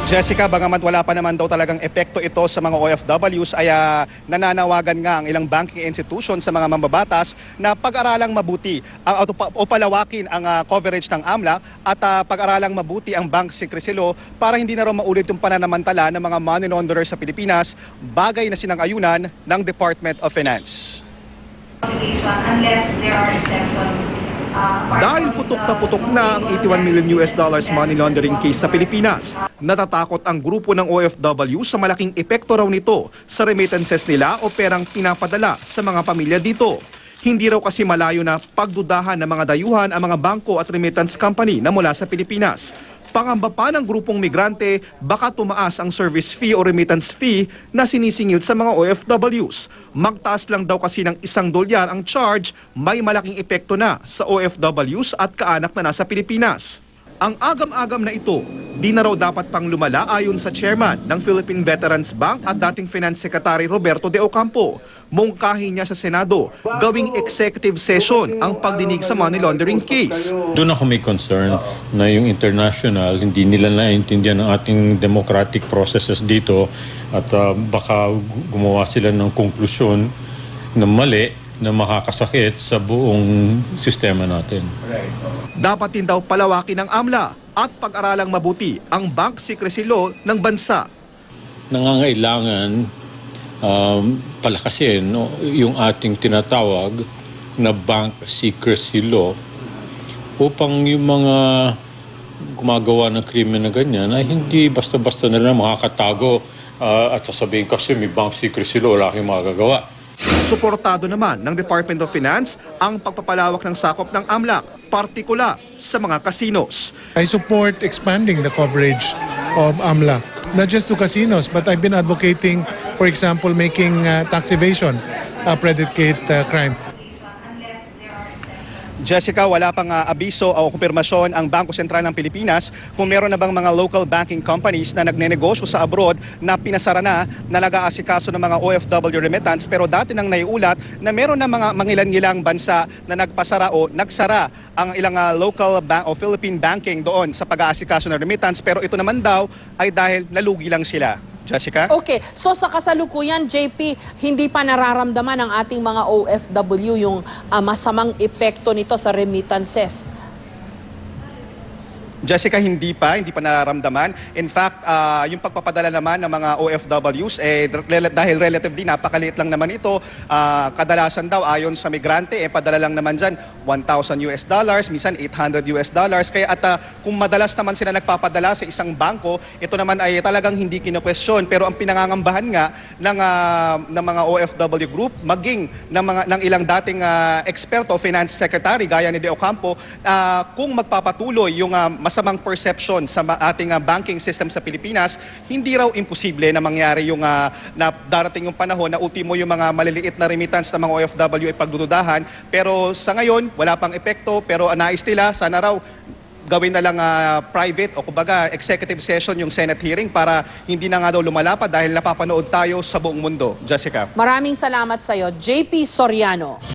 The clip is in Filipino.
Jessica, bagamat wala pa naman daw talagang epekto ito sa mga OFWs ay nananawagan nga ang ilang banking institution sa mga mambabatas na pag-aralang mabuti o palawakin ang coverage ng AMLAC at pag-aralang mabuti ang bank secrecy law para hindi na raw maulit yung pananamantala ng mga money launderers sa Pilipinas, bagay na sinang-ayunan ng Department of Finance. Unless there are exceptions. Dahil putok na putok na ang $81 million money laundering case sa Pilipinas, natatakot ang grupo ng OFW sa malaking epekto raw nito sa remittances nila o perang pinapadala sa mga pamilya dito. Hindi raw kasi malayo na pagdudahan ng mga dayuhan ang mga bangko at remittance company na mula sa Pilipinas. Pangamba pa ng grupong migrante, baka tumaas ang service fee o remittance fee na sinisingil sa mga OFWs. Magtaas lang daw kasi ng $1 ang charge, may malaking epekto na sa OFWs at kaanak na nasa Pilipinas. Ang agam-agam na ito, di na raw dapat pang lumala ayon sa chairman ng Philippine Veterans Bank at dating Finance Secretary Roberto De Ocampo. Mungkahi niya sa Senado, gawing executive session ang pagdinig sa money laundering case. Doon ako may concern na yung international, hindi nila naiintindihan ang ating democratic processes dito at baka gumawa sila ng konklusyon na mali na makakasakit sa buong sistema natin. Dapat din daw palawakin ng AMLA at pag-aralang mabuti ang bank secrecy law ng bansa. Nangangailangan palakasin yung ating tinatawag na bank secrecy law upang yung mga gumagawa ng krimen na ganyan ay hindi basta-basta na lang makakatago at sasabihin kasi may bank secrecy law, wala kayong magagawa. Suportado naman ng Department of Finance ang pagpapalawak ng sakop ng AMLAC, partikular sa mga casinos. I support expanding the coverage of AMLA, not just to casinos, but I've been advocating, for example, making tax evasion a predicate crime. Jessica, wala pang abiso o kumpirmasyon ang Bangko Sentral ng Pilipinas kung meron na bang mga local banking companies na nagnenegosyo sa abroad na pinasara na nag-aasikaso ng mga OFW remittance, pero dati nang naiulat na meron na mga mangilan-ngilang bansa na nagpasara o nagsara ang ilang local bank o Philippine banking doon sa pag-aasikaso ng remittance, pero ito naman daw ay dahil nalugi lang sila. Jessica? Okay, so sa kasalukuyan, JP, hindi pa nararamdaman ng ating mga OFW yung masamang epekto nito sa remittances. Jessica, hindi pa nararamdaman. In fact, yung pagpapadala naman ng mga OFWs, dahil relatively napakaliit lang naman ito, kadalasan daw ayon sa migrante, padala lang naman dyan $1,000, minsan $800. Kaya kung madalas naman sila nagpapadala sa isang bangko, ito naman ay talagang hindi kino-question. Pero ang pinangangambahan nga ng mga OFW group, maging ng ilang dating eksperto, finance secretary, gaya ni De Ocampo, kung magpapatuloy yung masamang perception sa ating banking system sa Pilipinas, hindi raw imposible na mangyari yung na darating yung panahon na ultimo yung mga maliliit na remittance ng mga OFW ay pagdududahan. Pero sa ngayon, wala pang epekto, pero nais nila, sana raw gawin na lang private o kumbaga executive session yung Senate hearing para hindi na nga daw lumalapad dahil napapanood tayo sa buong mundo. Jessica. Maraming salamat sa iyo, JP Soriano.